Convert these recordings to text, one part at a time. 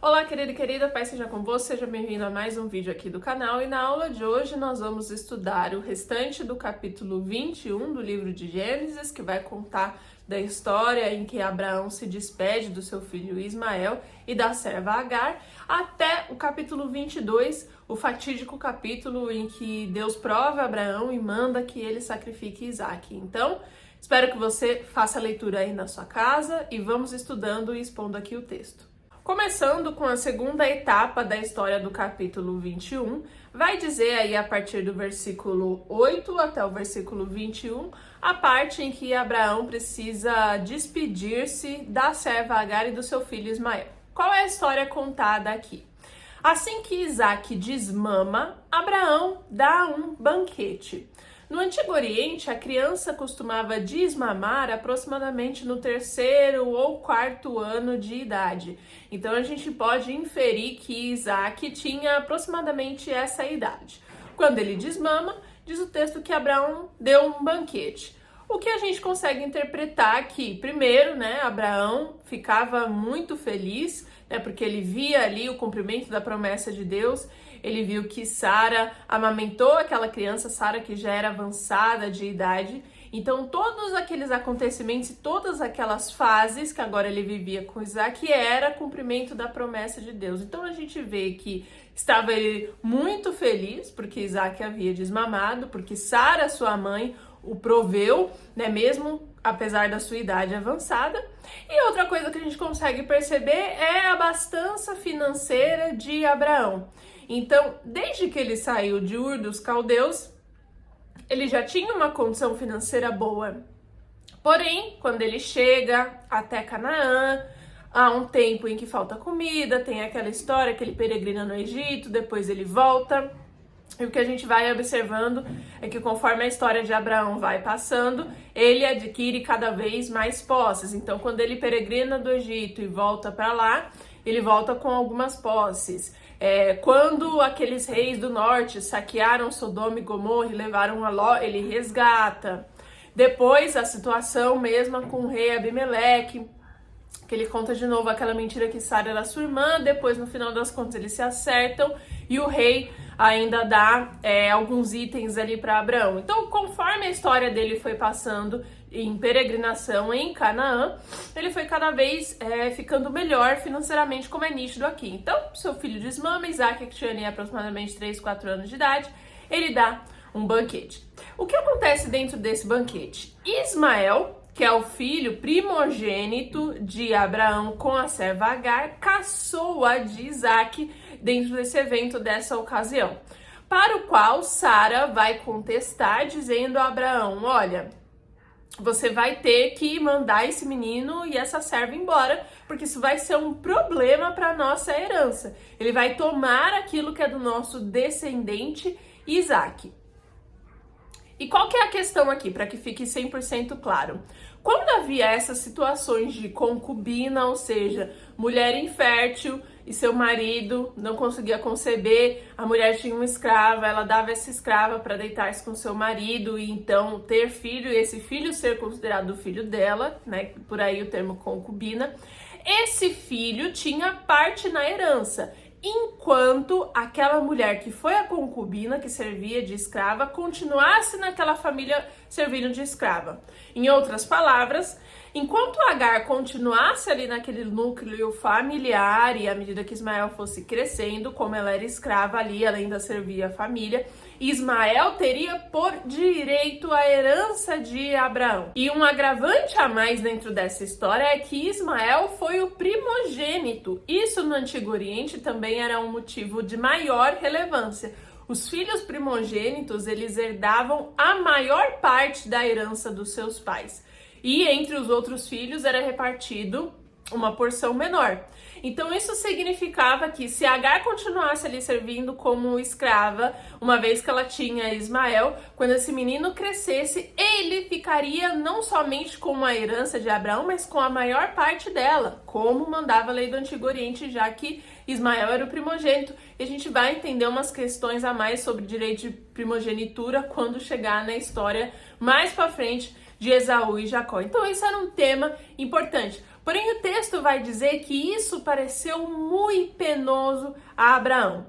Olá, querido e querida, paz seja com você, seja bem-vindo a mais um vídeo aqui do canal. E na aula de hoje nós vamos estudar o restante do capítulo 21 do livro de Gênesis, que vai contar da história em que Abraão se despede do seu filho Ismael e da serva Agar, até o capítulo 22, o fatídico capítulo em que Deus prova Abraão e manda que ele sacrifique Isaque. Então, espero que você faça a leitura aí na sua casa e vamos estudando e expondo aqui o texto. Começando com a segunda etapa da história do capítulo 21, vai dizer aí a partir do versículo 8 até o versículo 21, a parte em que Abraão precisa despedir-se da serva Agar e do seu filho Ismael. Qual é a história contada aqui? Assim que Isaque desmama, Abraão dá um banquete. No Antigo Oriente, a criança costumava desmamar aproximadamente no 3º ou 4º ano de idade. Então a gente pode inferir que Isaque tinha aproximadamente essa idade. Quando ele desmama, diz o texto que Abraão deu um banquete. O que a gente consegue interpretar aqui? Primeiro, Abraão ficava muito feliz, porque ele via ali o cumprimento da promessa de Deus. Ele viu que Sara amamentou aquela criança, Sara que já era avançada de idade. Então, todos aqueles acontecimentos e todas aquelas fases que agora ele vivia com Isaque era cumprimento da promessa de Deus. Então, a gente vê que estava ele muito feliz porque Isaque havia desmamado, porque Sara, sua mãe, o proveu, mesmo apesar da sua idade avançada. E outra coisa que a gente consegue perceber é a abastança financeira de Abraão. Então, desde que ele saiu de Ur dos Caldeus, ele já tinha uma condição financeira boa. Porém, quando ele chega até Canaã, há um tempo em que falta comida, tem aquela história que ele peregrina no Egito, depois ele volta. E o que a gente vai observando é que conforme a história de Abraão vai passando, ele adquire cada vez mais posses. Então, quando ele peregrina do Egito e volta para lá, ele volta com algumas posses. Quando aqueles reis do norte saquearam Sodoma e Gomorra e levaram a Ló, ele resgata. Depois, a situação mesma com o rei Abimeleque, que ele conta de novo aquela mentira que Sara era sua irmã. Depois, no final das contas, eles se acertam e o rei ainda dá alguns itens ali para Abraão. Então, conforme a história dele foi passando em peregrinação em Canaã, ele foi cada vez ficando melhor financeiramente, como é nítido aqui. Então, seu filho desmama, Isaque, que tinha aproximadamente 3, 4 anos de idade, ele dá um banquete. O que acontece dentro desse banquete? Ismael, que é o filho primogênito de Abraão com a serva Agar, caçoa de Isaque dentro desse evento, dessa ocasião, para o qual Sara vai contestar, dizendo a Abraão: olha, você vai ter que mandar esse menino e essa serva embora, porque isso vai ser um problema para a nossa herança. Ele vai tomar aquilo que é do nosso descendente Isaque. E qual que é a questão aqui, para que fique 100% claro? Quando havia essas situações de concubina, ou seja, mulher infértil e seu marido não conseguia conceber, a mulher tinha uma escrava, ela dava essa escrava para deitar-se com seu marido e então ter filho, e esse filho ser considerado o filho dela, por aí o termo concubina, esse filho tinha parte na herança, enquanto aquela mulher que foi a concubina, que servia de escrava, continuasse naquela família servindo de escrava. Em outras palavras, enquanto Agar continuasse ali naquele núcleo familiar e à medida que Ismael fosse crescendo, como ela era escrava ali, ela ainda servia a família, Ismael teria por direito a herança de Abraão. E um agravante a mais dentro dessa história é que Ismael foi o primogênito. Isso no Antigo Oriente também era um motivo de maior relevância. Os filhos primogênitos, eles herdavam a maior parte da herança dos seus pais. E entre os outros filhos era repartido uma porção menor. Então isso significava que se Agar continuasse ali servindo como escrava, uma vez que ela tinha Ismael, quando esse menino crescesse, ele ficaria não somente com a herança de Abraão, mas com a maior parte dela, como mandava a lei do Antigo Oriente, já que Ismael era o primogênito. E a gente vai entender umas questões a mais sobre direito de primogenitura quando chegar na história mais pra frente de Esaú e Jacó. Então isso era um tema importante. Porém, o texto vai dizer que isso pareceu muito penoso a Abraão.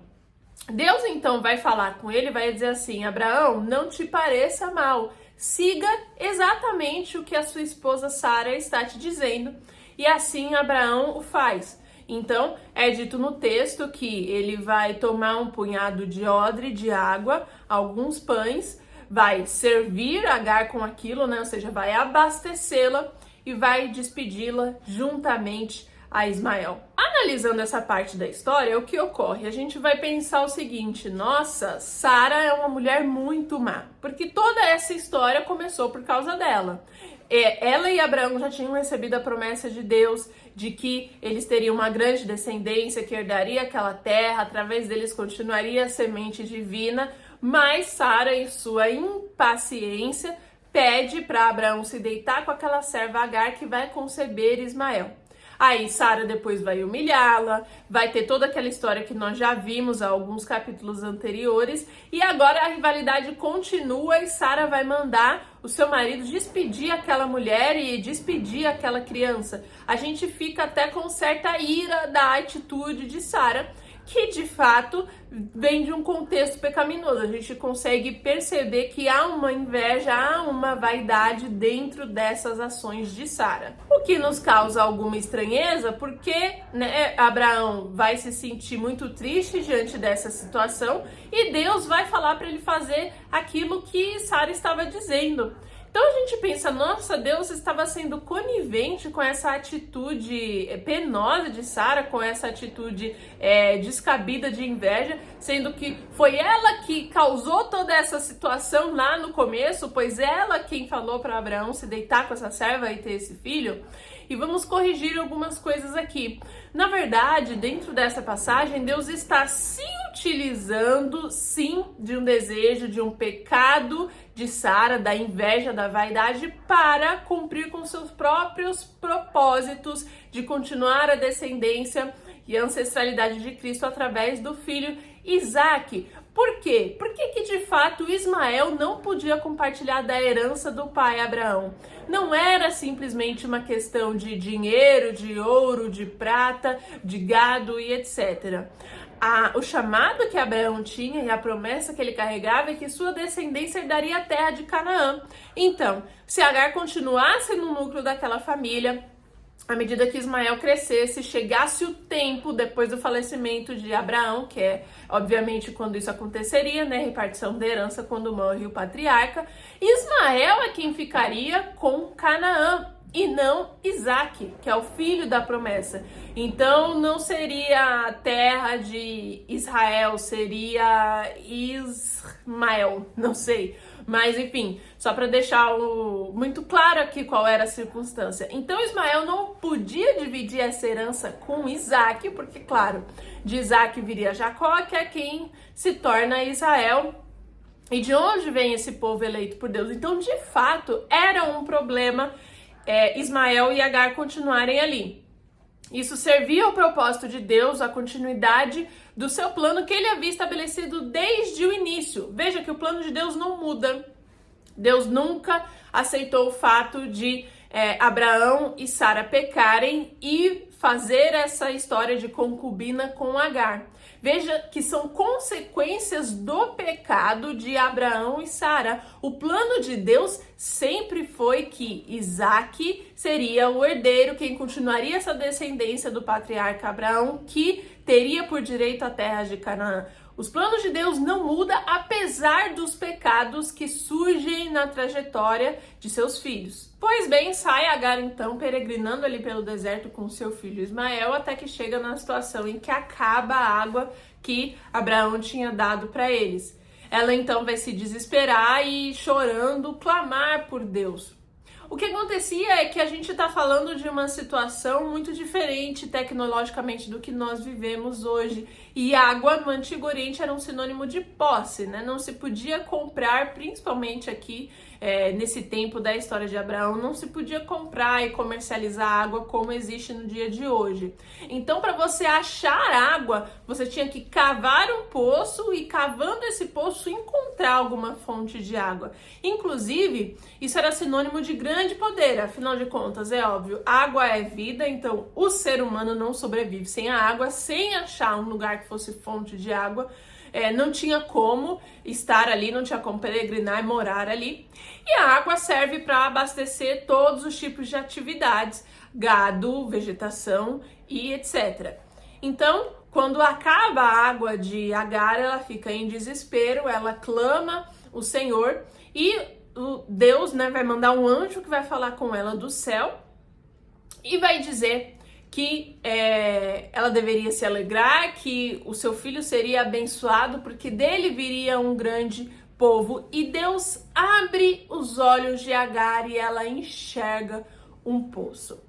Deus então vai falar com ele, vai dizer assim: Abraão, não te pareça mal, siga exatamente o que a sua esposa Sara está te dizendo. E assim Abraão o faz. Então, é dito no texto que ele vai tomar um punhado de odre de água, alguns pães, vai servir Agar com aquilo, né? Ou seja, vai abastecê-la e vai despedi-la juntamente a Ismael. Analisando essa parte da história, o que ocorre? A gente vai pensar o seguinte: nossa, Sara é uma mulher muito má, porque toda essa história começou por causa dela. Ela e Abraão já tinham recebido a promessa de Deus de que eles teriam uma grande descendência que herdaria aquela terra, através deles continuaria a semente divina, mas Sara, em sua impaciência, pede para Abraão se deitar com aquela serva Agar que vai conceber Ismael. Aí Sara depois vai humilhá-la, vai ter toda aquela história que nós já vimos há alguns capítulos anteriores, e agora a rivalidade continua e Sara vai mandar o seu marido despedir aquela mulher e despedir aquela criança. A gente fica até com certa ira da atitude de Sara, que de fato vem de um contexto pecaminoso. A gente consegue perceber que há uma inveja, há uma vaidade dentro dessas ações de Sara. O que nos causa alguma estranheza, porque Abraão vai se sentir muito triste diante dessa situação e Deus vai falar para ele fazer aquilo que Sara estava dizendo. Então a gente pensa, nossa, Deus estava sendo conivente com essa atitude penosa de Sara, com essa atitude descabida de inveja, sendo que foi ela que causou toda essa situação lá no começo, pois ela quem falou para Abraão se deitar com essa serva e ter esse filho. E vamos corrigir algumas coisas aqui. Na verdade, dentro dessa passagem, Deus está se utilizando, sim, de um desejo, de um pecado de Sara, da inveja, da vaidade, para cumprir com seus próprios propósitos de continuar a descendência e a ancestralidade de Cristo através do filho Isaque. Por quê? Por que de fato Ismael não podia compartilhar da herança do pai Abraão? Não era simplesmente uma questão de dinheiro, de ouro, de prata, de gado e etc. O chamado que Abraão tinha e a promessa que ele carregava é que sua descendência herdaria a terra de Canaã. Então, se Agar continuasse no núcleo daquela família, à medida que Ismael crescesse, chegasse o tempo depois do falecimento de Abraão, que é obviamente quando isso aconteceria, né, repartição da herança quando morre o patriarca, Ismael é quem ficaria com Canaã e não Isaque, que é o filho da promessa. Então não seria a terra de Israel, seria Ismael, não sei. Mas enfim, só para deixar muito claro aqui qual era a circunstância. Então Ismael não podia dividir essa herança com Isaque, porque claro, de Isaque viria Jacó, que é quem se torna Israel. E de onde vem esse povo eleito por Deus? Então, de fato, era um problema Ismael e Agar continuarem ali. Isso servia ao propósito de Deus, a continuidade do seu plano que ele havia estabelecido desde o início. Veja que o plano de Deus não muda. Deus nunca aceitou o fato de Abraão e Sara pecarem e fazer essa história de concubina com Agar. Veja que são consequências do pecado de Abraão e Sara. O plano de Deus sempre foi que Isaque seria o herdeiro, quem continuaria essa descendência do patriarca Abraão, que teria por direito a terra de Canaã. Os planos de Deus não mudam, apesar dos pecados que surgem na trajetória de seus filhos. Pois bem, sai Agar então peregrinando ali pelo deserto com seu filho Ismael, até que chega na situação em que acaba a água que Abraão tinha dado para eles. Ela então vai se desesperar e chorando clamar por Deus. O que acontecia é que a gente está falando de uma situação muito diferente tecnologicamente do que nós vivemos hoje. E água no Antigo Oriente era um sinônimo de posse, né? Não se podia comprar, principalmente aqui nesse tempo da história de Abraão, não se podia comprar e comercializar água como existe no dia de hoje. Então, para você achar água, você tinha que cavar um poço e, cavando esse poço, encontrar alguma fonte de água. Inclusive, isso era sinônimo de grande poder, afinal de contas, é óbvio, água é vida, então o ser humano não sobrevive sem a água, sem achar um lugar que fosse fonte de água. Não tinha como estar ali, não tinha como peregrinar e morar ali. E a água serve para abastecer todos os tipos de atividades, gado, vegetação e etc. Então, quando acaba a água de Agar, ela fica em desespero, ela clama o Senhor e Deus, vai mandar um anjo que vai falar com ela do céu e vai dizer que ela deveria se alegrar, que o seu filho seria abençoado, porque dele viria um grande povo. E Deus abre os olhos de Agar e ela enxerga um poço.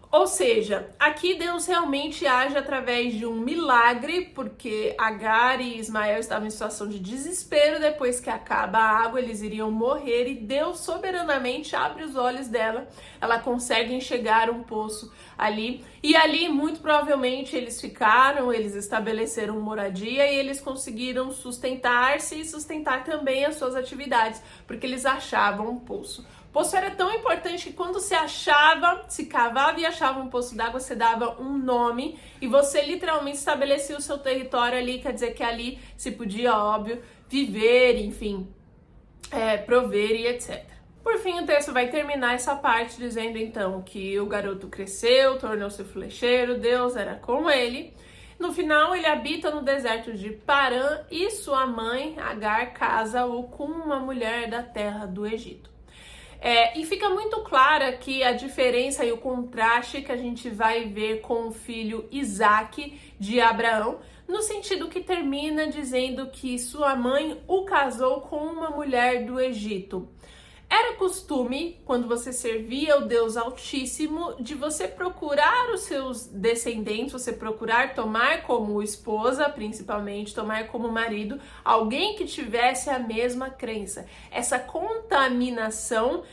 Ou seja, aqui Deus realmente age através de um milagre, porque Agar e Ismael estavam em situação de desespero. Depois que acaba a água, eles iriam morrer, e Deus soberanamente abre os olhos dela. Ela consegue enxergar um poço ali, e ali muito provavelmente eles ficaram, eles estabeleceram moradia e eles conseguiram sustentar-se e sustentar também as suas atividades, porque eles achavam um poço. O poço era tão importante que quando se cavava e achava um poço d'água, você dava um nome e você literalmente estabelecia o seu território ali, quer dizer que ali se podia, óbvio, viver, enfim, prover e etc. Por fim, o texto vai terminar essa parte dizendo então que o garoto cresceu, tornou-se flecheiro, Deus era com ele. No final, ele habita no deserto de Parã e sua mãe, Agar, casa-o com uma mulher da terra do Egito. E fica muito clara aqui a diferença e o contraste que a gente vai ver com o filho Isaac de Abraão, no sentido que termina dizendo que sua mãe o casou com uma mulher do Egito. Era costume, quando você servia o Deus Altíssimo, de você procurar os seus descendentes, você procurar tomar como esposa, principalmente, tomar como marido, alguém que tivesse a mesma crença. Essa contaminação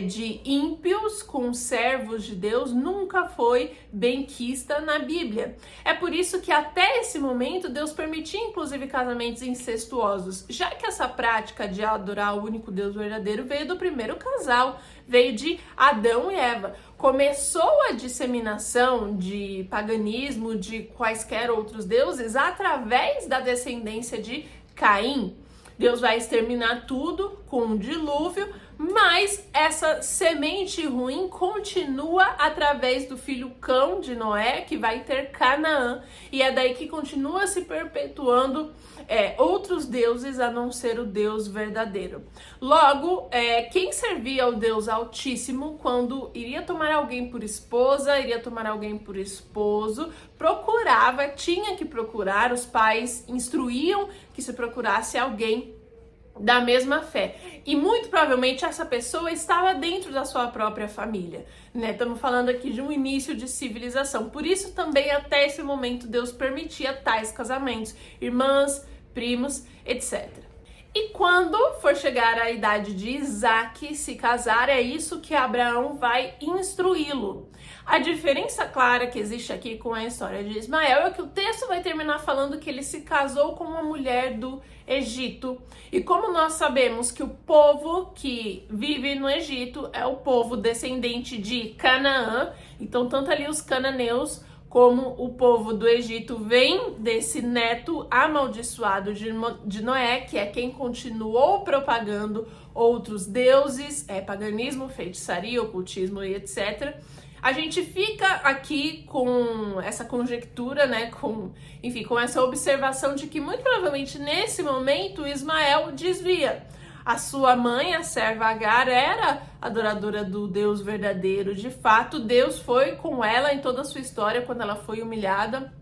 de ímpios com servos de Deus nunca foi benquista na Bíblia. É por isso que até esse momento Deus permitia inclusive casamentos incestuosos, já que essa prática de adorar o único Deus verdadeiro veio do primeiro casal, veio de Adão e Eva. Começou a disseminação de paganismo, de quaisquer outros deuses, através da descendência de Caim. Deus vai exterminar tudo com um dilúvio, mas essa semente ruim continua através do filho Cão de Noé, que vai ter Canaã, e é daí que continua se perpetuando outros deuses a não ser o Deus verdadeiro. Logo, quem servia ao Deus Altíssimo, quando iria tomar alguém por esposa, iria tomar alguém por esposo, tinha que procurar, os pais instruíam que se procurasse alguém da mesma fé. E muito provavelmente essa pessoa estava dentro da sua própria família, Estamos falando aqui de um início de civilização. Por isso também até esse momento Deus permitia tais casamentos, irmãs, primos, etc. E quando for chegar a idade de Isaac se casar, é isso que Abraão vai instruí-lo. A diferença clara que existe aqui com a história de Ismael é que o texto vai terminar falando que ele se casou com uma mulher do Egito. E como nós sabemos que o povo que vive no Egito é o povo descendente de Canaã, então tanto ali os cananeus como o povo do Egito vem desse neto amaldiçoado de Noé, que é quem continuou propagando outros deuses, paganismo, feitiçaria, ocultismo e etc. A gente fica aqui com essa conjectura, com essa observação de que muito provavelmente nesse momento Ismael desvia. A sua mãe, a serva Agar, era adoradora do Deus verdadeiro. De fato, Deus foi com ela em toda a sua história, quando ela foi humilhada.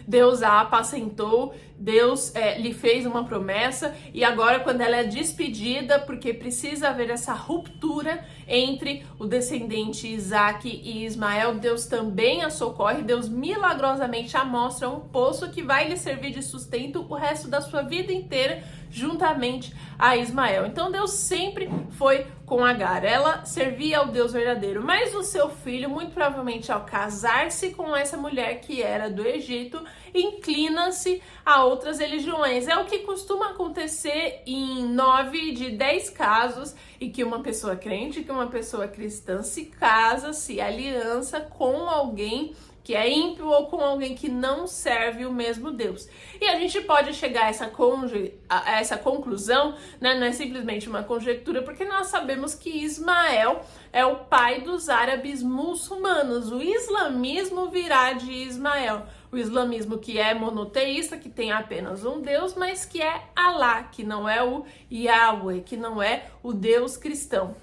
Deus a apacentou, Deus lhe fez uma promessa, e agora quando ela é despedida, porque precisa haver essa ruptura entre o descendente Isaac e Ismael, Deus também a socorre, Deus milagrosamente a mostra um poço que vai lhe servir de sustento o resto da sua vida inteira, juntamente a Ismael. Então Deus sempre foi com Agar, ela servia ao Deus verdadeiro, mas o seu filho, muito provavelmente ao casar-se com essa mulher que era do Egito, inclina-se a outras religiões. É o que costuma acontecer em 9 de 10 casos, e que uma pessoa crente, que uma pessoa cristã se casa, se aliança com alguém que é ímpio ou com alguém que não serve o mesmo Deus. E a gente pode chegar a essa conclusão, né? Não é simplesmente uma conjectura, porque nós sabemos que Ismael é o pai dos árabes muçulmanos. O islamismo virá de Ismael. O islamismo que é monoteísta, que tem apenas um Deus, mas que é Alá, que não é o Yahweh, que não é o Deus cristão.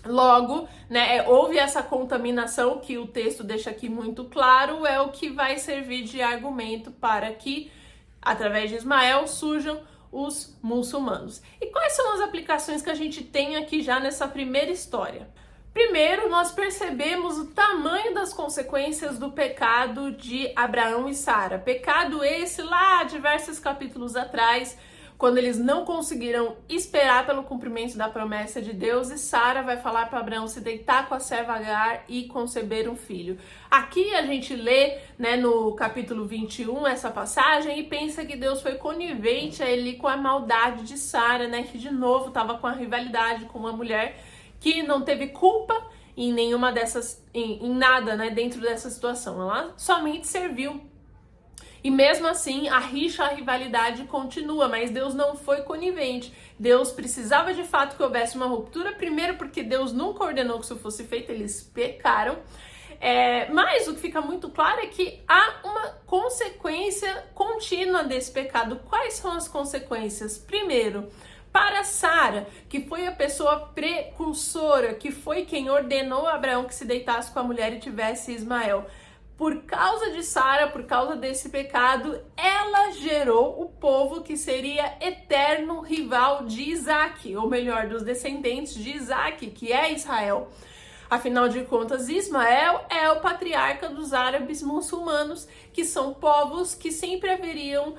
Logo, né, houve essa contaminação que o texto deixa aqui muito claro, é o que vai servir de argumento para que, através de Ismael, surjam os muçulmanos. E quais são as aplicações que a gente tem aqui já nessa primeira história? Primeiro, nós percebemos o tamanho das consequências do pecado de Abraão e Sara. Pecado esse lá diversos capítulos atrás, quando eles não conseguiram esperar pelo cumprimento da promessa de Deus, e Sara vai falar para Abraão se deitar com a serva Agar e conceber um filho. Aqui a gente lê, né, no capítulo 21 essa passagem e pensa que Deus foi conivente ali com a maldade de Sara, né, que de novo estava com a rivalidade com uma mulher que não teve culpa em nenhuma dessas, em nada, né, dentro dessa situação. Ela somente serviu. E mesmo assim, a rixa, a rivalidade continua, mas Deus não foi conivente. Deus precisava de fato que houvesse uma ruptura, primeiro porque Deus nunca ordenou que isso fosse feito, eles pecaram. Mas o que fica muito claro é que há uma consequência contínua desse pecado. Quais são as consequências? Primeiro, para Sara, que foi a pessoa precursora, que foi quem ordenou a Abraão que se deitasse com a mulher e tivesse Ismael. Por causa de Sara, por causa desse pecado, ela gerou o povo que seria eterno rival de Isaac, ou melhor, dos descendentes de Isaac, que é Israel. Afinal de contas, Ismael é o patriarca dos árabes muçulmanos, que são povos que sempre haveriam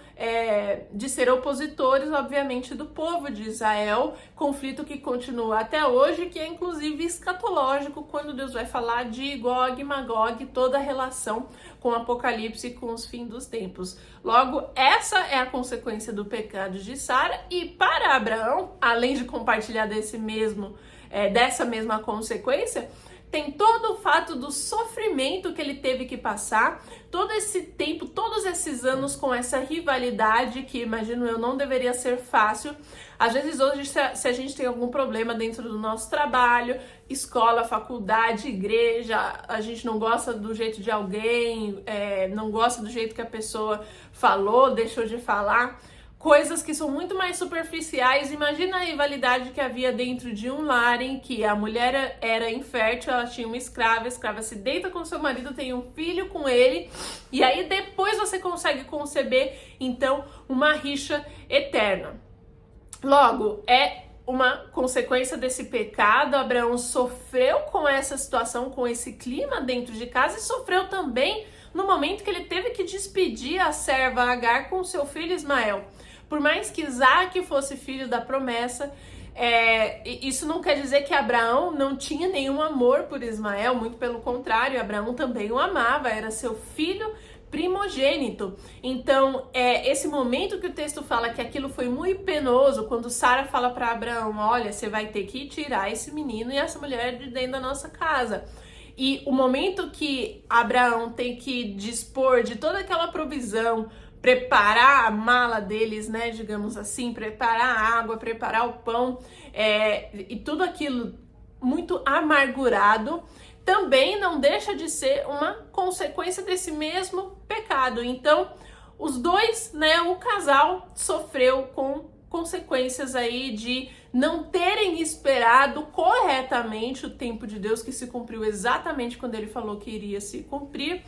de ser opositores, obviamente, do povo de Israel, conflito que continua até hoje, que é inclusive escatológico, quando Deus vai falar de Gog e Magog, toda a relação com o Apocalipse e com os fins dos tempos. Logo, essa é a consequência do pecado de Sara, e para Abraão, além de compartilhar dessa mesma consequência, tem todo o fato do sofrimento que ele teve que passar, todo esse tempo, todos esses anos com essa rivalidade que, imagino eu, não deveria ser fácil. Às vezes hoje, se a gente tem algum problema dentro do nosso trabalho, escola, faculdade, igreja, a gente não gosta do jeito de alguém, não gosta do jeito que a pessoa falou, deixou de falar, coisas que são muito mais superficiais. Imagina a rivalidade que havia dentro de um lar em que a mulher era infértil, ela tinha uma escrava, a escrava se deita com seu marido, tem um filho com ele, e aí depois você consegue conceber, então, uma rixa eterna. Logo, é uma consequência desse pecado. Abraão sofreu com essa situação, com esse clima dentro de casa, e sofreu também no momento que ele teve que despedir a serva Agar com seu filho Ismael. Por mais que Isaac fosse filho da promessa, isso não quer dizer que Abraão não tinha nenhum amor por Ismael, muito pelo contrário, Abraão também o amava, era seu filho primogênito. Então, esse momento que o texto fala que aquilo foi muito penoso, quando Sara fala para Abraão, olha, você vai ter que tirar esse menino e essa mulher de dentro da nossa casa. E o momento que Abraão tem que dispor de toda aquela provisão, preparar a mala deles, né, digamos assim, preparar a água, preparar o pão, e tudo aquilo muito amargurado, também não deixa de ser uma consequência desse mesmo pecado. Então, os dois, né, o casal sofreu com consequências aí de não terem esperado corretamente o tempo de Deus, que se cumpriu exatamente quando ele falou que iria se cumprir.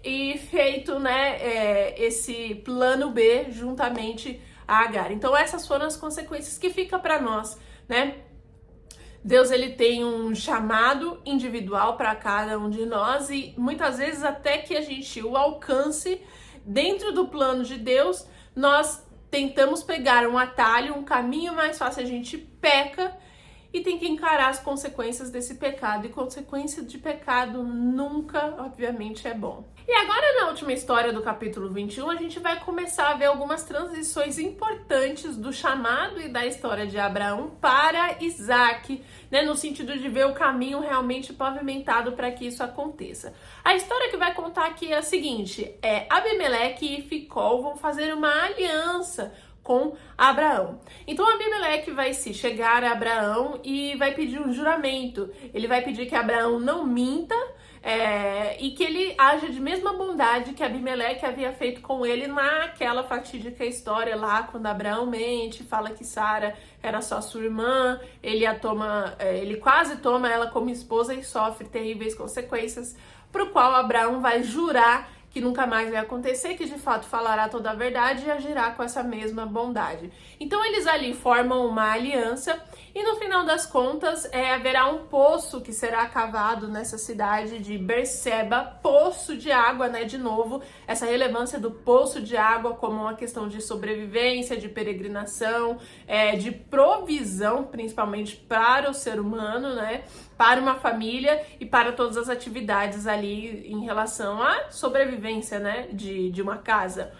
e feito, né, esse plano B juntamente a Agar. Então essas foram as consequências que fica para nós, né? Deus, ele tem um chamado individual para cada um de nós e muitas vezes até que a gente o alcance dentro do plano de Deus, nós tentamos pegar um atalho, um caminho mais fácil, a gente peca e tem que encarar as consequências desse pecado. E consequência de pecado nunca, obviamente, é bom. E agora, na última história do capítulo 21, a gente vai começar a ver algumas transições importantes do chamado e da história de Abraão para Isaac, né, no sentido de ver o caminho realmente pavimentado para que isso aconteça. A história que vai contar aqui é a seguinte: Abimeleque e Ficol vão fazer uma aliança com Abraão. Então Abimeleque vai se chegar a Abraão e vai pedir um juramento. Ele vai pedir que Abraão não minta e que ele haja de mesma bondade que Abimeleque havia feito com ele naquela fatídica história lá, quando Abraão mente, fala que Sara era só sua irmã, ele quase toma ela como esposa e sofre terríveis consequências, pro qual Abraão vai jurar que nunca mais vai acontecer, que de fato falará toda a verdade e agirá com essa mesma bondade. Então eles ali formam uma aliança e no final das contas haverá um poço que será cavado nessa cidade de Berseba, poço de água, né? De novo, essa relevância do poço de água como uma questão de sobrevivência, de peregrinação, de provisão, principalmente para o ser humano, né? Para uma família e para todas as atividades ali em relação à sobrevivência, né, de uma casa.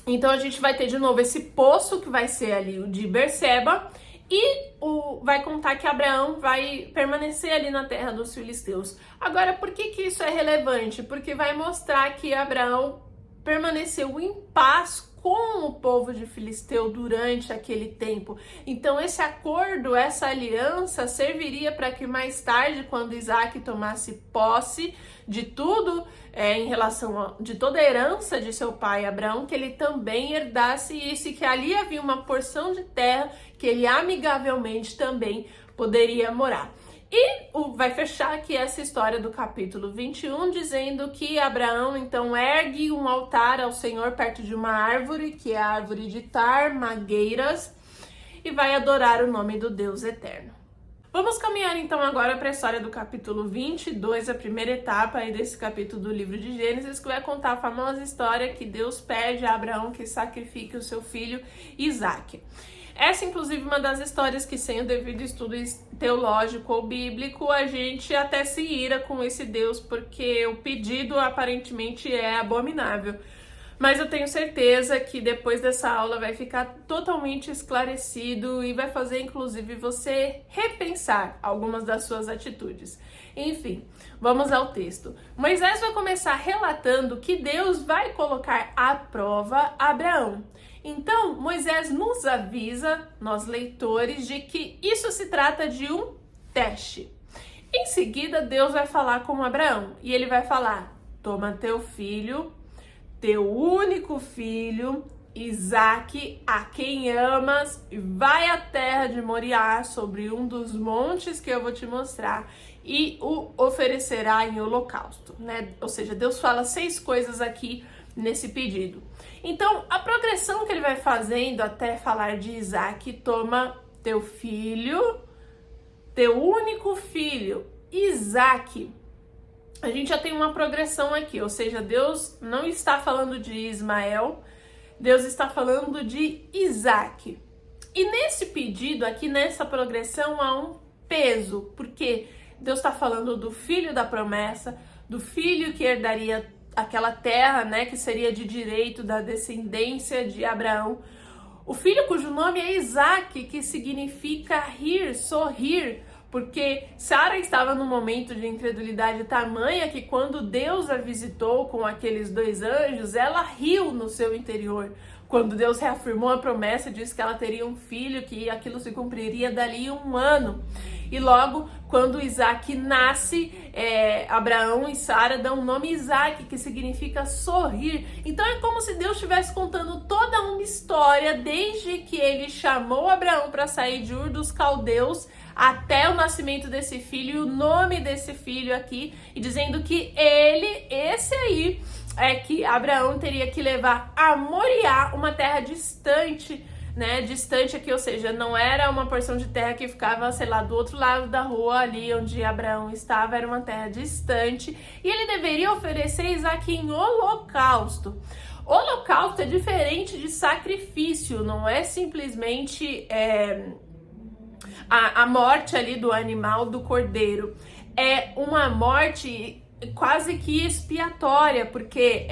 Então a gente vai ter de novo esse poço que vai ser ali o de Berseba e vai contar que Abraão vai permanecer ali na terra dos filisteus. Agora, por que isso é relevante? Porque vai mostrar que Abraão permaneceu em paz com o povo de Filisteu durante aquele tempo. Então esse acordo, essa aliança serviria para que mais tarde, quando Isaac tomasse posse de tudo em relação de toda a herança de seu pai Abraão, que ele também herdasse isso e que ali havia uma porção de terra que ele amigavelmente também poderia morar. E vai fechar aqui essa história do capítulo 21, dizendo que Abraão, então, ergue um altar ao Senhor perto de uma árvore, que é a árvore de Tarmagueiras, e vai adorar o nome do Deus eterno. Vamos caminhar, então, agora para a história do capítulo 22, a primeira etapa aí desse capítulo do livro de Gênesis, que vai contar a famosa história que Deus pede a Abraão que sacrifique o seu filho Isaque. Essa, inclusive, uma das histórias que, sem o devido estudo teológico ou bíblico, a gente até se ira com esse Deus, porque o pedido aparentemente é abominável. Mas eu tenho certeza que depois dessa aula vai ficar totalmente esclarecido e vai fazer, inclusive, você repensar algumas das suas atitudes. Enfim, vamos ao texto. Moisés vai começar relatando que Deus vai colocar à prova Abraão. Então, Moisés nos avisa, nós leitores, de que isso se trata de um teste. Em seguida, Deus vai falar com Abraão e ele vai falar: toma teu filho, teu único filho, Isaque, a quem amas, e vai à terra de Moriá, sobre um dos montes que eu vou te mostrar, e o oferecerá em holocausto, né? Ou seja, Deus fala 6 coisas aqui nesse pedido. Então, a progressão que ele vai fazendo até falar de Isaque: toma teu filho, teu único filho, Isaque. A gente já tem uma progressão aqui, ou seja, Deus não está falando de Ismael, Deus está falando de Isaque. E nesse pedido aqui, nessa progressão, há um peso, porque Deus está falando do filho da promessa, do filho que herdaria aquela terra, né, que seria de direito da descendência de Abraão. O filho cujo nome é Isaque, que significa rir, sorrir, porque Sara estava num momento de incredulidade tamanha que quando Deus a visitou com aqueles 2 anjos, ela riu no seu interior. Quando Deus reafirmou a promessa, disse que ela teria um filho, que aquilo se cumpriria dali 1 ano. E logo, quando Isaque nasce, Abraão e Sara dão o nome Isaque, que significa sorrir. Então é como se Deus estivesse contando toda uma história desde que ele chamou Abraão para sair de Ur dos Caldeus até o nascimento desse filho, o nome desse filho aqui, e dizendo que esse aí, é que Abraão teria que levar a Moriá, uma terra distante, né, distante aqui, ou seja, não era uma porção de terra que ficava, sei lá, do outro lado da rua ali onde Abraão estava, era uma terra distante, e ele deveria oferecer Isaque em holocausto. Holocausto é diferente de sacrifício, não é simplesmente a morte ali do animal, do cordeiro. É uma morte quase que expiatória, porque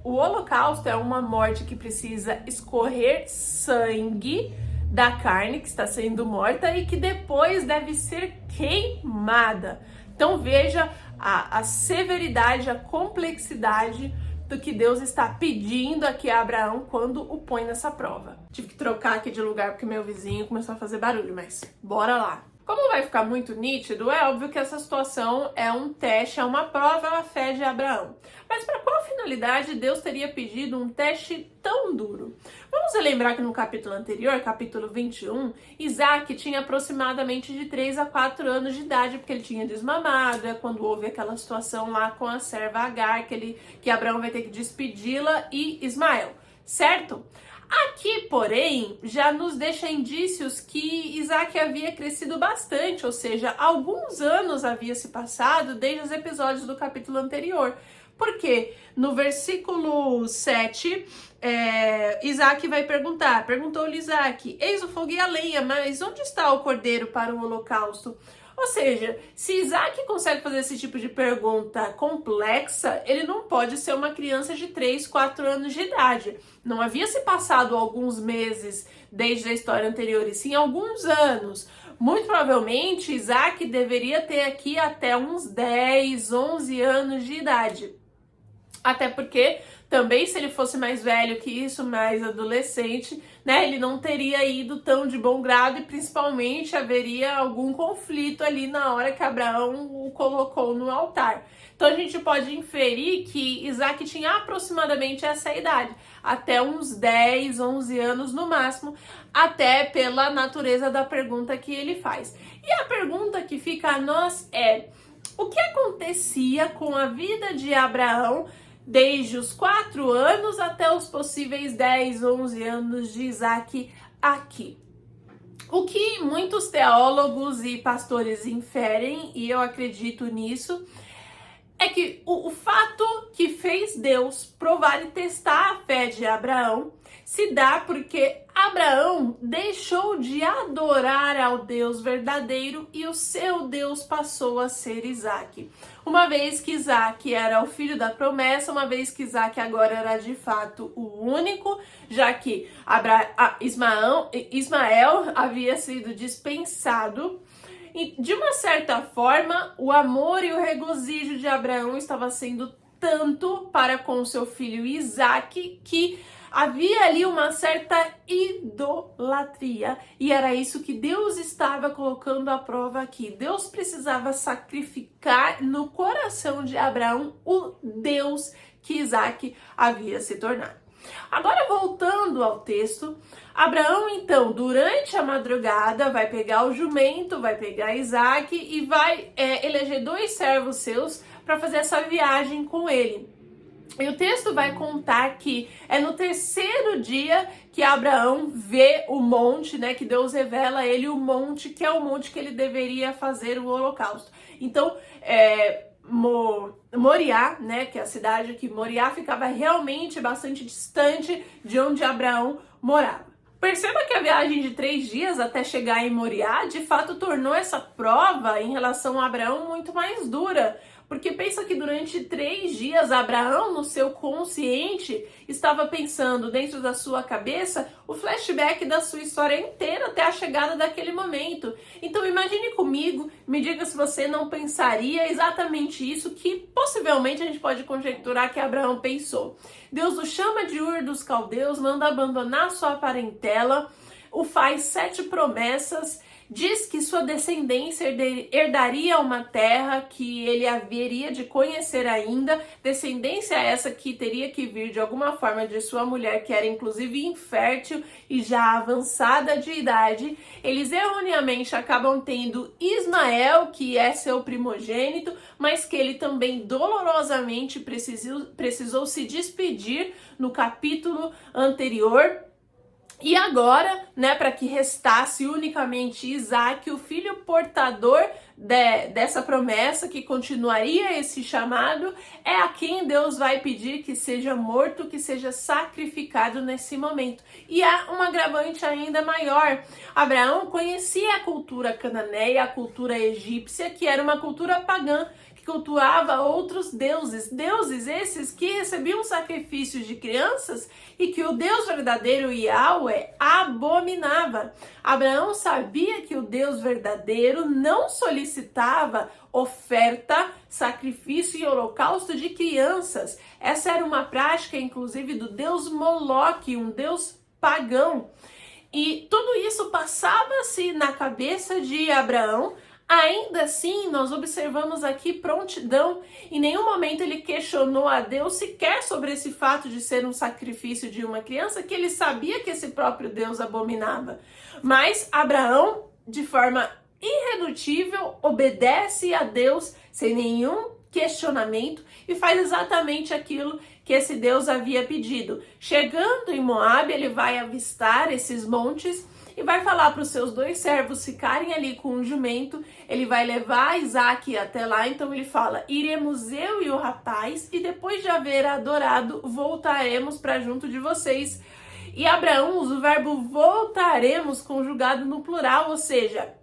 o holocausto é uma morte que precisa escorrer sangue da carne que está sendo morta e que depois deve ser queimada. Então veja a severidade, a complexidade do que Deus está pedindo aqui a Abraão quando o põe nessa prova. Tive que trocar aqui de lugar porque meu vizinho começou a fazer barulho, mas bora lá. Como vai ficar muito nítido, é óbvio que essa situação é um teste, é uma prova à fé de Abraão. Mas para qual finalidade Deus teria pedido um teste tão duro? Vamos lembrar que no capítulo anterior, capítulo 21, Isaque tinha aproximadamente de 3 a 4 anos de idade, porque ele tinha desmamado, é quando houve aquela situação lá com a serva Agar, que Abraão vai ter que despedi-la, e Ismael, certo? Aqui, porém, já nos deixa indícios que Isaque havia crescido bastante, ou seja, alguns anos havia se passado desde os episódios do capítulo anterior. Porque no versículo 7, Isaque vai perguntou-lhe Isaque, eis o fogo e a lenha, mas onde está o cordeiro para o holocausto? Ou seja, se Isaque consegue fazer esse tipo de pergunta complexa, ele não pode ser uma criança de 3, 4 anos de idade. Não havia se passado alguns meses desde a história anterior, e sim alguns anos. Muito provavelmente, Isaque deveria ter aqui até uns 10, 11 anos de idade. Até porque, também se ele fosse mais velho que isso, mais adolescente, né, ele não teria ido tão de bom grado e principalmente haveria algum conflito ali na hora que Abraão o colocou no altar. Então a gente pode inferir que Isaque tinha aproximadamente essa idade, até uns 10, 11 anos no máximo, até pela natureza da pergunta que ele faz. E a pergunta que fica a nós é: o que acontecia com a vida de Abraão desde os 4 anos até os possíveis 10, 11 anos de Isaque aqui? O que muitos teólogos e pastores inferem, e eu acredito nisso, é que o fato que fez Deus provar e testar a fé de Abraão se dá porque Abraão deixou de adorar ao Deus verdadeiro e o seu Deus passou a ser Isaque. Uma vez que Isaque era o filho da promessa, uma vez que Isaque agora era de fato o único, já que Ismael havia sido dispensado. E, de uma certa forma, o amor e o regozijo de Abraão estava sendo tanto para com seu filho Isaque que havia ali uma certa idolatria. E era isso que Deus estava colocando à prova aqui. Deus precisava sacrificar no coração de Abraão o Deus que Isaque havia se tornado. Agora, voltando ao texto, Abraão, então, durante a madrugada, vai pegar o jumento, vai pegar Isaque e vai eleger 2 servos seus para fazer essa viagem com ele. E o texto vai contar que é no 3º dia que Abraão vê o monte, né? Que Deus revela a ele o monte, que é o monte que ele deveria fazer o holocausto. Então, Moriá, né, que é a cidade que Moriá ficava realmente bastante distante de onde Abraão morava. Perceba que a viagem de 3 dias até chegar em Moriá, de fato, tornou essa prova em relação a Abraão muito mais dura. Porque pensa que durante 3 dias, Abraão, no seu consciente, estava pensando dentro da sua cabeça o flashback da sua história inteira até a chegada daquele momento. Então imagine comigo, me diga se você não pensaria exatamente isso que possivelmente a gente pode conjecturar que Abraão pensou. Deus o chama de Ur dos Caldeus, manda abandonar sua parentela, o faz 7 promessas Diz que sua descendência herdaria uma terra que ele haveria de conhecer ainda, descendência essa que teria que vir de alguma forma de sua mulher, que era inclusive infértil e já avançada de idade. Eles erroneamente acabam tendo Ismael, que é seu primogênito, mas que ele também dolorosamente precisou se despedir no capítulo anterior. E agora, né, para que restasse unicamente Isaac, o filho portador dessa promessa, que continuaria esse chamado, é a quem Deus vai pedir que seja morto, que seja sacrificado nesse momento. E há um agravante ainda maior. Abraão conhecia a cultura cananeia, a cultura egípcia, que era uma cultura pagã, cultuava outros deuses, deuses esses que recebiam sacrifícios de crianças e que o Deus verdadeiro, Yahweh, abominava. Abraão sabia que o Deus verdadeiro não solicitava oferta, sacrifício e holocausto de crianças. Essa era uma prática, inclusive, do deus Moloque, um deus pagão. E tudo isso passava-se na cabeça de Abraão. Ainda assim, nós observamos aqui prontidão. Em nenhum momento ele questionou a Deus sequer sobre esse fato de ser um sacrifício de uma criança, que ele sabia que esse próprio Deus abominava. Mas Abraão, de forma irredutível, obedece a Deus sem nenhum questionamento e faz exatamente aquilo que esse Deus havia pedido. Chegando em Moabe, ele vai avistar esses montes e vai falar para os seus 2 servos ficarem ali com um jumento. Ele vai levar Isaac até lá, então ele fala: iremos eu e o rapaz, e depois de haver adorado, voltaremos para junto de vocês. E Abraão usa o verbo voltaremos conjugado no plural, ou seja,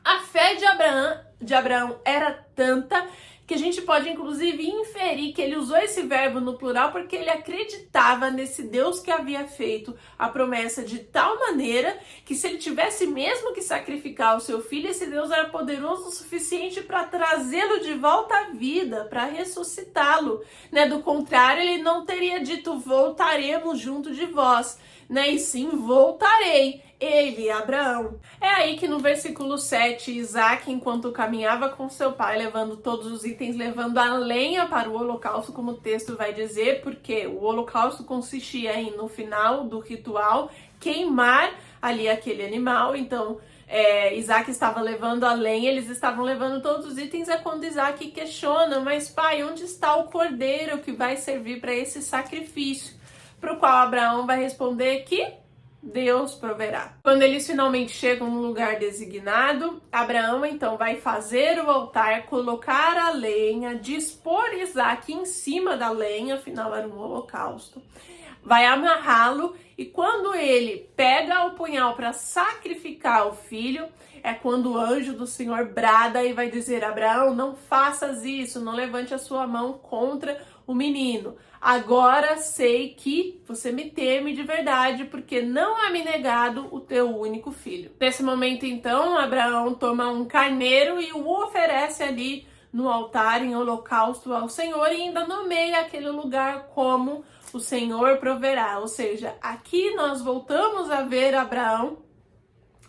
a fé de Abraão era tanta que a gente pode inclusive inferir que ele usou esse verbo no plural porque ele acreditava nesse Deus que havia feito a promessa de tal maneira que, se ele tivesse mesmo que sacrificar o seu filho, esse Deus era poderoso o suficiente para trazê-lo de volta à vida, para ressuscitá-lo, né? Do contrário, ele não teria dito voltaremos junto de vós, né? E sim, voltarei. Ele, Abraão. É aí que no versículo 7, Isaac, enquanto caminhava com seu pai, levando todos os itens, levando a lenha para o holocausto, como o texto vai dizer, porque o holocausto consistia em, no final do ritual, queimar ali aquele animal. Então, Isaac estava levando a lenha, eles estavam levando todos os itens. É quando Isaac questiona: mas pai, onde está o cordeiro que vai servir para esse sacrifício? Para o qual Abraão vai responder que Deus proverá. Quando eles finalmente chegam no lugar designado, Abraão então vai fazer o altar, colocar a lenha, dispor Isaac em cima da lenha, afinal era um holocausto, vai amarrá-lo, e quando ele pega o punhal para sacrificar o filho, é quando o anjo do Senhor brada e vai dizer: Abraão, não faças isso, não levante a sua mão contra o menino. Agora sei que você me teme de verdade, porque não há me negado o teu único filho. Nesse momento, então, Abraão toma um carneiro e o oferece ali no altar em holocausto ao Senhor, e ainda nomeia aquele lugar como o Senhor proverá. Ou seja, aqui nós voltamos a ver Abraão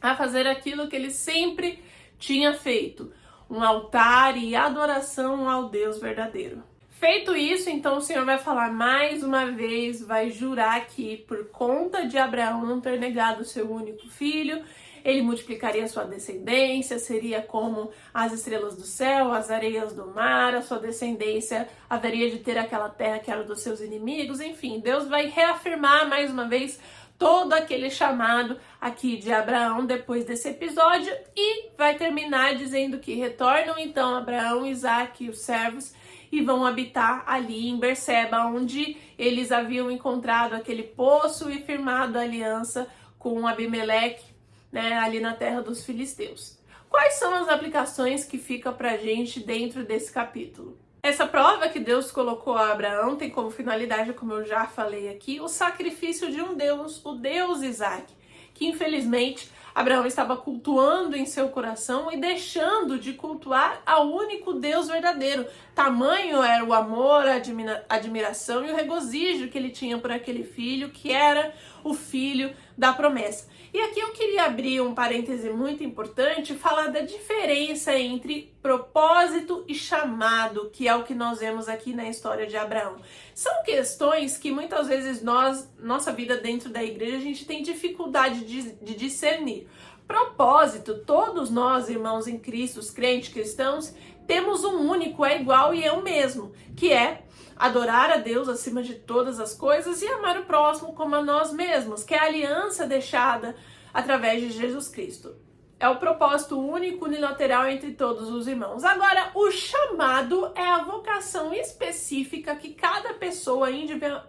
a fazer aquilo que ele sempre tinha feito: um altar e adoração ao Deus verdadeiro. Feito isso, então o Senhor vai falar mais uma vez, vai jurar que por conta de Abraão não ter negado o seu único filho, ele multiplicaria sua descendência, seria como as estrelas do céu, as areias do mar, a sua descendência haveria de ter aquela terra que era dos seus inimigos. Enfim, Deus vai reafirmar mais uma vez todo aquele chamado aqui de Abraão depois desse episódio, e vai terminar dizendo que retornam então Abraão, Isaac e os servos e vão habitar ali em Berseba, onde eles haviam encontrado aquele poço e firmado a aliança com Abimeleque, né, ali na terra dos filisteus. Quais são as aplicações que ficam pra gente dentro desse capítulo? Essa prova que Deus colocou a Abraão tem como finalidade, como eu já falei aqui, o sacrifício de um Deus, o Deus Isaac, que infelizmente Abraão estava cultuando em seu coração e deixando de cultuar ao único Deus verdadeiro. Tamanho era o amor, a admiração e o regozijo que ele tinha por aquele filho, que era o filho da promessa. E aqui eu queria abrir um parêntese muito importante, falar da diferença entre propósito e chamado, que é o que nós vemos aqui na história de Abraão. São questões que muitas vezes nossa vida dentro da igreja, a gente tem dificuldade de discernir. Propósito, todos nós, irmãos em Cristo, os crentes cristãos, temos um único, é igual e é o mesmo, que é adorar a Deus acima de todas as coisas e amar o próximo como a nós mesmos, que é a aliança deixada através de Jesus Cristo. É o propósito único, unilateral entre todos os irmãos. Agora, o chamado é a vocação específica que cada pessoa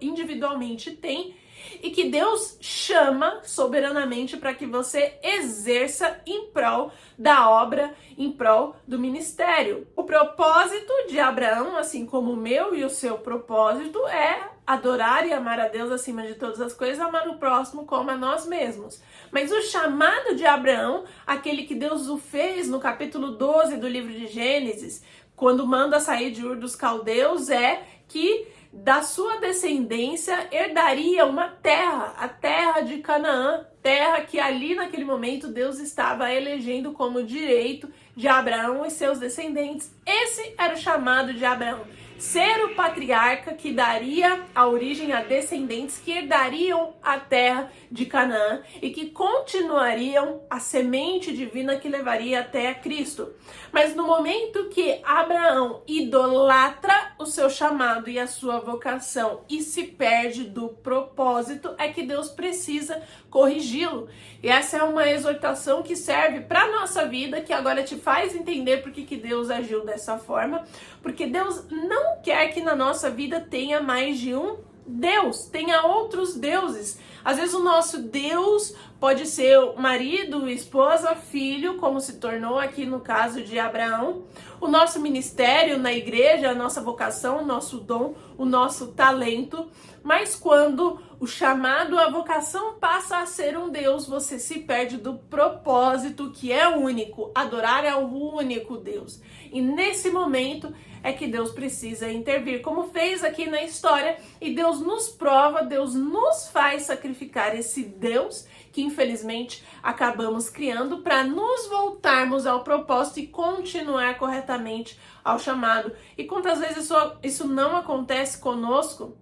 individualmente tem e que Deus chama soberanamente para que você exerça em prol da obra, em prol do ministério. O propósito de Abraão, assim como o meu e o seu propósito, é adorar e amar a Deus acima de todas as coisas, amar o próximo como a nós mesmos. Mas o chamado de Abraão, aquele que Deus o fez no capítulo 12 do livro de Gênesis, quando manda sair de Ur dos Caldeus, é que da sua descendência herdaria uma terra, a terra de Canaã, terra que ali naquele momento Deus estava elegendo como direito de Abraão e seus descendentes. Esse era o chamado de Abraão. Ser o patriarca que daria a origem a descendentes que herdariam a terra de Canaã e que continuariam a semente divina que levaria até Cristo. Mas no momento que Abraão idolatra o seu chamado e a sua vocação e se perde do propósito, é que Deus precisa corrigi-lo. E essa é uma exortação que serve para a nossa vida, que agora te faz entender por que Deus agiu dessa forma, porque Deus não quer que na nossa vida tenha mais de um Deus, tenha outros deuses. Às vezes o nosso Deus pode ser o marido, esposa, filho, como se tornou aqui no caso de Abraão. O nosso ministério na igreja, a nossa vocação, o nosso dom, o nosso talento. Mas quando o chamado, a vocação passa a ser um Deus, você se perde do propósito que é único. Adorar é o único Deus. E nesse momento é que Deus precisa intervir, como fez aqui na história, e Deus nos prova, Deus nos faz sacrificar esse Deus que infelizmente acabamos criando para nos voltarmos ao propósito e continuar corretamente ao chamado. E quantas vezes isso não acontece conosco?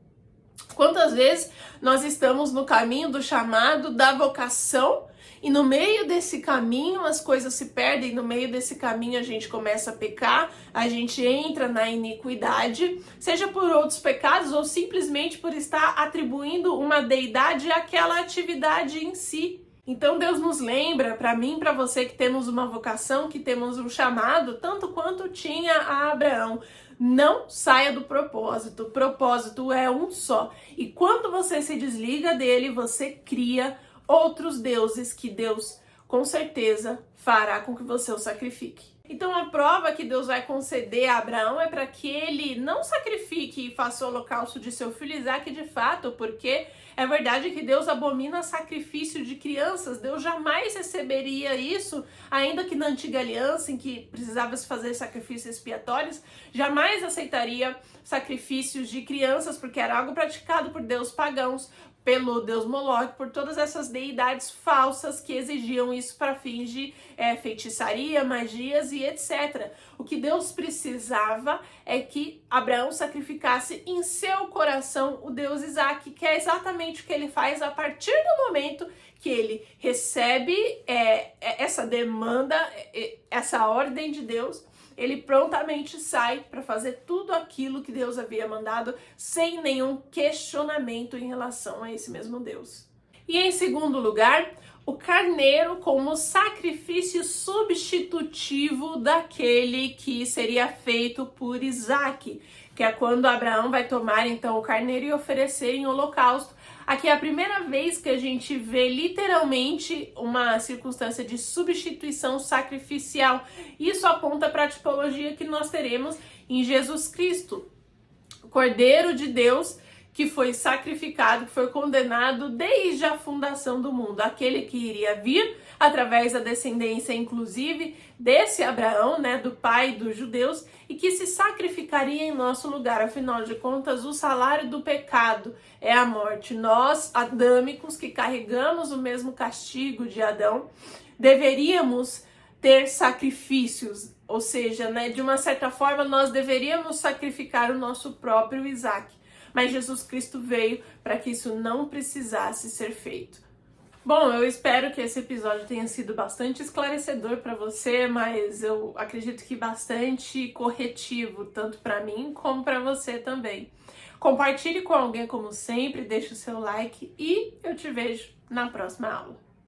Quantas vezes nós estamos no caminho do chamado, da vocação, e no meio desse caminho as coisas se perdem, no meio desse caminho a gente começa a pecar, a gente entra na iniquidade, seja por outros pecados ou simplesmente por estar atribuindo uma deidade àquela atividade em si. Então Deus nos lembra, para mim, para você que temos uma vocação, que temos um chamado, tanto quanto tinha a Abraão. Não saia do propósito. O propósito é um só. E quando você se desliga dele, você cria outros deuses que Deus, com certeza, fará com que você o sacrifique. Então a prova que Deus vai conceder a Abraão é para que ele não sacrifique e faça o holocausto de seu filho Isaque de fato, porque é verdade que Deus abomina sacrifício de crianças. Deus jamais receberia isso, ainda que na antiga aliança, em que precisava se fazer sacrifícios expiatórios, jamais aceitaria sacrifícios de crianças, porque era algo praticado por deuses pagãos, pelo deus Moloque, por todas essas deidades falsas que exigiam isso para fins de feitiçaria, magias e etc. O que Deus precisava é que Abraão sacrificasse em seu coração o deus Isaque, que é exatamente o que ele faz a partir do momento que ele recebe essa demanda, essa ordem de Deus. Ele prontamente sai para fazer tudo aquilo que Deus havia mandado, sem nenhum questionamento em relação a esse mesmo Deus. E em segundo lugar, o carneiro como sacrifício substitutivo daquele que seria feito por Isaque, que é quando Abraão vai tomar então o carneiro e oferecer em holocausto. Aqui é a primeira vez que a gente vê literalmente uma circunstância de substituição sacrificial. Isso aponta para a tipologia que nós teremos em Jesus Cristo, o Cordeiro de Deus, que foi sacrificado, que foi condenado desde a fundação do mundo, aquele que iria vir através da descendência, inclusive, desse Abraão, né, do pai dos judeus, e que se sacrificaria em nosso lugar. Afinal de contas, o salário do pecado é a morte. Nós, adâmicos, que carregamos o mesmo castigo de Adão, deveríamos ter sacrifícios, ou seja, né, de uma certa forma, nós deveríamos sacrificar o nosso próprio Isaac. Mas Jesus Cristo veio para que isso não precisasse ser feito. Bom, eu espero que esse episódio tenha sido bastante esclarecedor para você, mas eu acredito que bastante corretivo, tanto para mim como para você também. Compartilhe com alguém como sempre, deixe o seu like e eu te vejo na próxima aula.